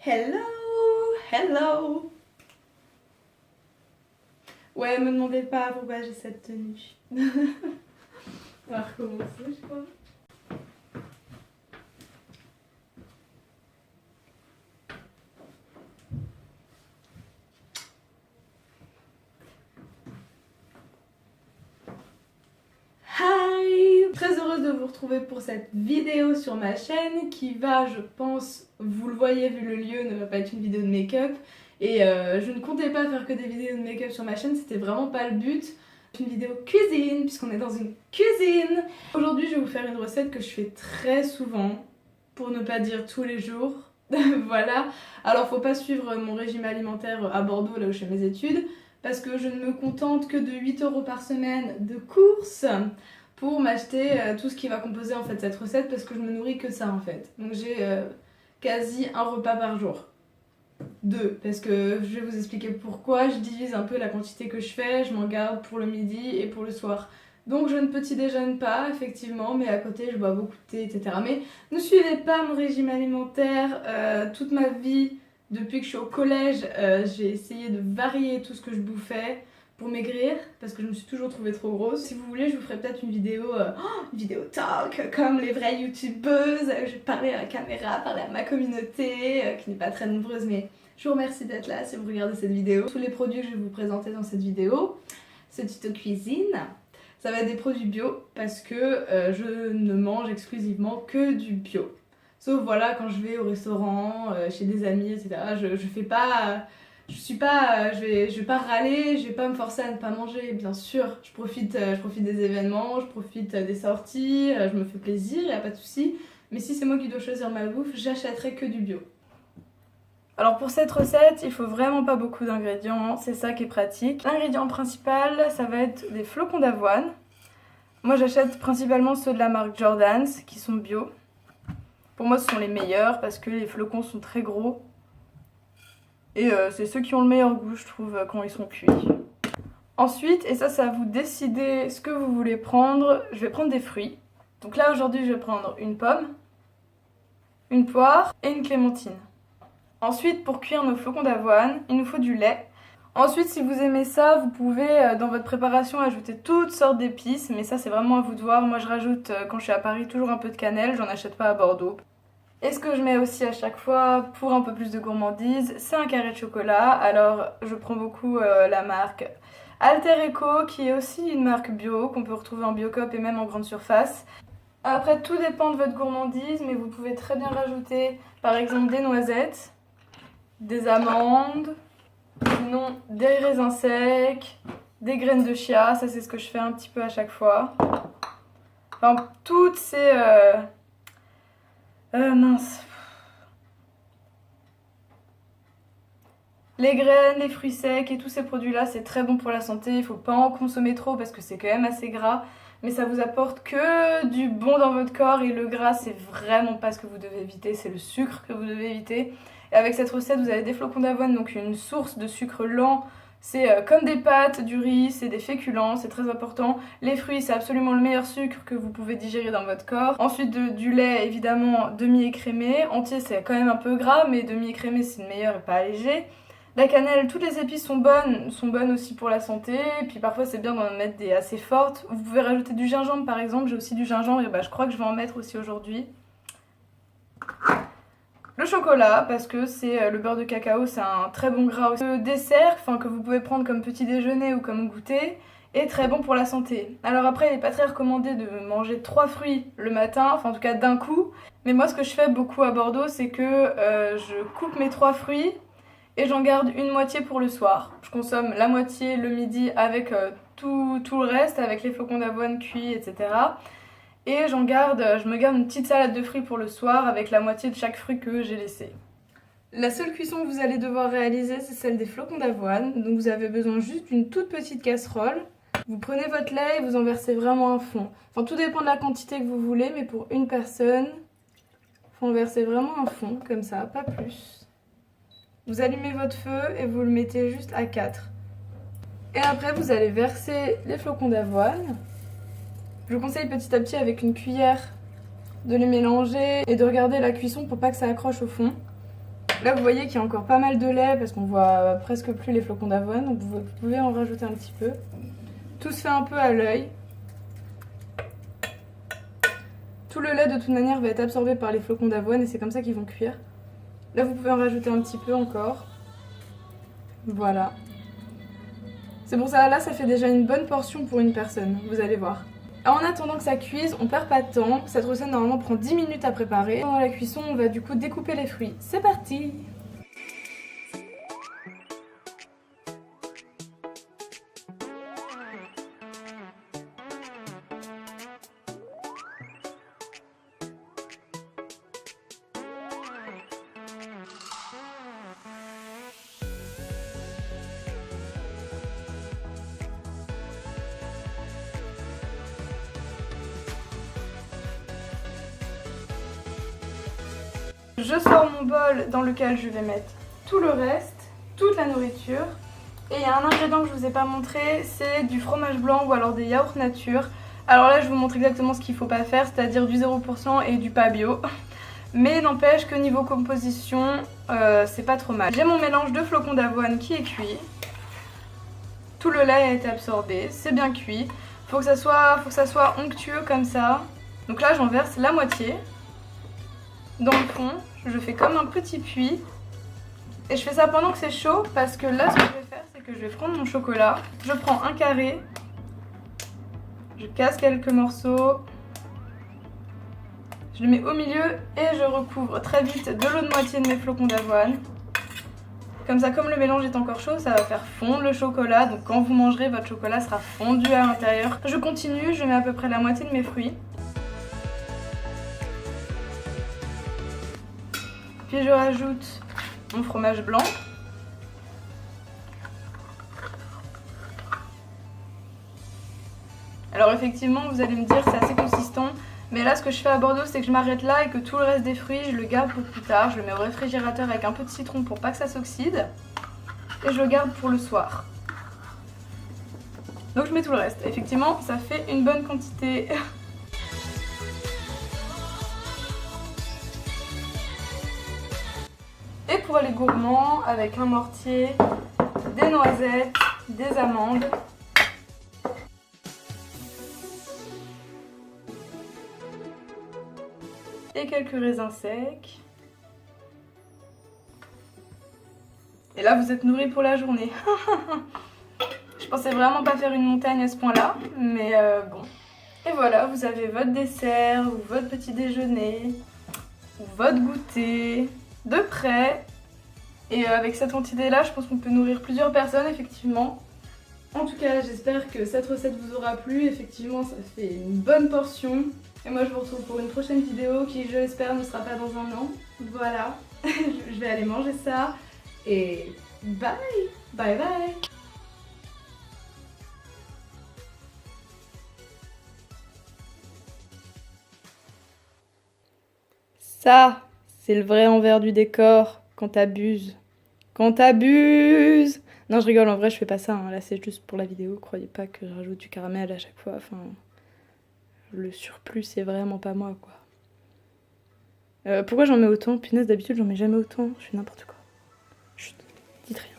Hello, hello. Ouais, me demandez pas pourquoi j'ai cette tenue. On va recommencer, je crois. Hi! Très heureuse de vous retrouver pour cette vidéo sur ma chaîne qui va, je pense, vous le voyez vu le lieu, ne va pas être une vidéo de make-up. Et je ne comptais pas faire que des vidéos de make-up sur ma chaîne, c'était vraiment pas le but. Une vidéo cuisine, puisqu'on est dans une cuisine. Aujourd'hui, je vais vous faire une recette que je fais très souvent, pour ne pas dire tous les jours. Voilà. Alors, faut pas suivre mon régime alimentaire à Bordeaux, là où je fais mes études, parce que je ne me contente que de 8 € par semaine de courses pour m'acheter tout ce qui va composer en fait cette recette, parce que je me nourris que ça en fait. Donc j'ai quasi un repas par jour. 2, parce que je vais vous expliquer pourquoi. Je divise un peu la quantité que je fais, je m'en garde pour le midi et pour le soir. Donc je ne petit déjeune pas, effectivement, mais à côté je bois beaucoup de thé, etc. Mais ne suivez pas mon régime alimentaire. Toute ma vie, depuis que je suis au collège, j'ai essayé de varier tout ce que je bouffais pour maigrir, parce que je me suis toujours trouvée trop grosse. Si vous voulez, je vous ferai peut-être une vidéo talk, comme les vraies youtubeuses. Je vais parler à la caméra, parler à ma communauté, qui n'est pas très nombreuse, mais je vous remercie d'être là si vous regardez cette vidéo. Tous les produits que je vais vous présenter dans cette vidéo, ce tuto cuisine, ça va être des produits bio, parce que je ne mange exclusivement que du bio. Sauf voilà, quand je vais au restaurant, chez des amis, etc., je fais pas... je vais pas râler, je vais pas me forcer à ne pas manger, bien sûr. Je profite des événements, je profite des sorties, je me fais plaisir, y a pas de souci. Mais si c'est moi qui dois choisir ma bouffe, j'achèterai que du bio. Alors pour cette recette, il faut vraiment pas beaucoup d'ingrédients, c'est ça qui est pratique. L'ingrédient principal, ça va être des flocons d'avoine. Moi j'achète principalement ceux de la marque Jordan's qui sont bio. Pour moi ce sont les meilleurs parce que les flocons sont très gros. Et c'est ceux qui ont le meilleur goût, je trouve, quand ils sont cuits. Ensuite, et ça c'est à vous décider ce que vous voulez prendre, je vais prendre des fruits. Donc là aujourd'hui je vais prendre une pomme, une poire et une clémentine. Ensuite, pour cuire nos flocons d'avoine, il nous faut du lait. Ensuite, si vous aimez ça, vous pouvez dans votre préparation ajouter toutes sortes d'épices, mais ça c'est vraiment à vous de voir. Moi je rajoute, quand je suis à Paris, toujours un peu de cannelle, j'en achète pas à Bordeaux. Et ce que je mets aussi à chaque fois pour un peu plus de gourmandise, c'est un carré de chocolat. Alors je prends beaucoup la marque Alter Eco, qui est aussi une marque bio, qu'on peut retrouver en Biocoop et même en grande surface. Après, tout dépend de votre gourmandise, mais vous pouvez très bien rajouter par exemple des noisettes, des amandes, sinon des raisins secs, des graines de chia, ça c'est ce que je fais un petit peu à chaque fois. Enfin, toutes ces... mince. Les graines, les fruits secs et tous ces produits-là, c'est très bon pour la santé. Il faut pas en consommer trop parce que c'est quand même assez gras. Mais ça vous apporte que du bon dans votre corps et le gras, c'est vraiment pas ce que vous devez éviter. C'est le sucre que vous devez éviter. Et avec cette recette, vous avez des flocons d'avoine, donc une source de sucre lent. C'est comme des pâtes, du riz, c'est des féculents, c'est très important. Les fruits, c'est absolument le meilleur sucre que vous pouvez digérer dans votre corps. Ensuite, du lait, évidemment, demi-écrémé. Entier, c'est quand même un peu gras, mais demi-écrémé, c'est le meilleur et pas allégé. La cannelle, toutes les épices sont bonnes aussi pour la santé. Et puis parfois, c'est bien d'en mettre des assez fortes. Vous pouvez rajouter du gingembre, par exemple. J'ai aussi du gingembre et je crois que je vais en mettre aussi aujourd'hui. Le chocolat, parce que c'est le beurre de cacao, c'est un très bon gras aussi. Le dessert, que vous pouvez prendre comme petit déjeuner ou comme goûter, est très bon pour la santé. Alors après, il n'est pas très recommandé de manger 3 fruits le matin, en tout cas d'un coup. Mais moi, ce que je fais beaucoup à Bordeaux, c'est que je coupe mes 3 fruits et j'en garde une moitié pour le soir. Je consomme la moitié le midi avec tout le reste, avec les flocons d'avoine cuits, etc. Et je me garde une petite salade de fruits pour le soir avec la moitié de chaque fruit que j'ai laissé. La seule cuisson que vous allez devoir réaliser, c'est celle des flocons d'avoine. Donc vous avez besoin juste d'une toute petite casserole. Vous prenez votre lait et vous en versez vraiment à fond. Tout dépend de la quantité que vous voulez, mais pour une personne, il faut en verser vraiment à fond, comme ça, pas plus. Vous allumez votre feu et vous le mettez juste à 4. Et après, vous allez verser les flocons d'avoine. Je vous conseille petit à petit avec une cuillère de les mélanger et de regarder la cuisson pour pas que ça accroche au fond. Là vous voyez qu'il y a encore pas mal de lait parce qu'on voit presque plus les flocons d'avoine, donc vous pouvez en rajouter un petit peu. Tout se fait un peu à l'œil. Tout le lait de toute manière va être absorbé par les flocons d'avoine et c'est comme ça qu'ils vont cuire. Là vous pouvez en rajouter un petit peu encore. Voilà. C'est pour ça, là ça fait déjà une bonne portion pour une personne, vous allez voir. En attendant que ça cuise, on perd pas de temps. Cette recette normalement prend 10 minutes à préparer. Pendant la cuisson, on va du coup découper les fruits. C'est parti! Je sors mon bol dans lequel je vais mettre tout le reste, toute la nourriture. Et il y a un ingrédient que je vous ai pas montré, c'est du fromage blanc ou alors des yaourts nature. Alors là je vous montre exactement ce qu'il faut pas faire, c'est-à-dire du 0% et du pas bio. Mais n'empêche que niveau composition, c'est pas trop mal. J'ai mon mélange de flocons d'avoine qui est cuit. Tout le lait a été absorbé, c'est bien cuit. Faut que ça soit onctueux comme ça. Donc là j'en verse la moitié dans le fond, je fais comme un petit puits et je fais ça pendant que c'est chaud parce que là ce que je vais faire c'est que je vais prendre mon chocolat, je prends un carré, je casse quelques morceaux, je le mets au milieu et je recouvre très vite de l'eau de moitié de mes flocons d'avoine. Comme ça, comme le mélange est encore chaud, ça va faire fondre le chocolat, donc quand vous mangerez, votre chocolat sera fondu à l'intérieur. Je continue, je mets à peu près la moitié de mes fruits. Puis je rajoute mon fromage blanc. Alors effectivement, vous allez me dire c'est assez consistant, mais là ce que je fais à Bordeaux c'est que je m'arrête là et que tout le reste des fruits je le garde pour plus tard. Je le mets au réfrigérateur avec un peu de citron pour pas que ça s'oxyde et je le garde pour le soir. Donc je mets tout le reste. Effectivement, ça fait une bonne quantité. Et pour les gourmands, avec un mortier, des noisettes, des amandes. Et quelques raisins secs. Et là, vous êtes nourris pour la journée. Je pensais vraiment pas faire une montagne à ce point-là, mais bon. Et voilà, vous avez votre dessert, ou votre petit déjeuner, ou votre goûter de près. Et avec cette quantité-là, je pense qu'on peut nourrir plusieurs personnes, effectivement. En tout cas, j'espère que cette recette vous aura plu. Effectivement, ça fait une bonne portion. Et moi, je vous retrouve pour une prochaine vidéo qui, je l'espère, ne sera pas dans un an. Voilà, je vais aller manger ça. Et bye! Bye bye! Ça, c'est le vrai envers du décor quand t'abuses. Quand t'abuses! Non, je rigole, en vrai, je fais pas ça. Hein. Là, c'est juste pour la vidéo. Croyez pas que je rajoute du caramel à chaque fois. Enfin, le surplus, c'est vraiment pas moi, quoi. Pourquoi j'en mets autant? Punaise, d'habitude, j'en mets jamais autant. Je fais n'importe quoi. Chut, dites rien.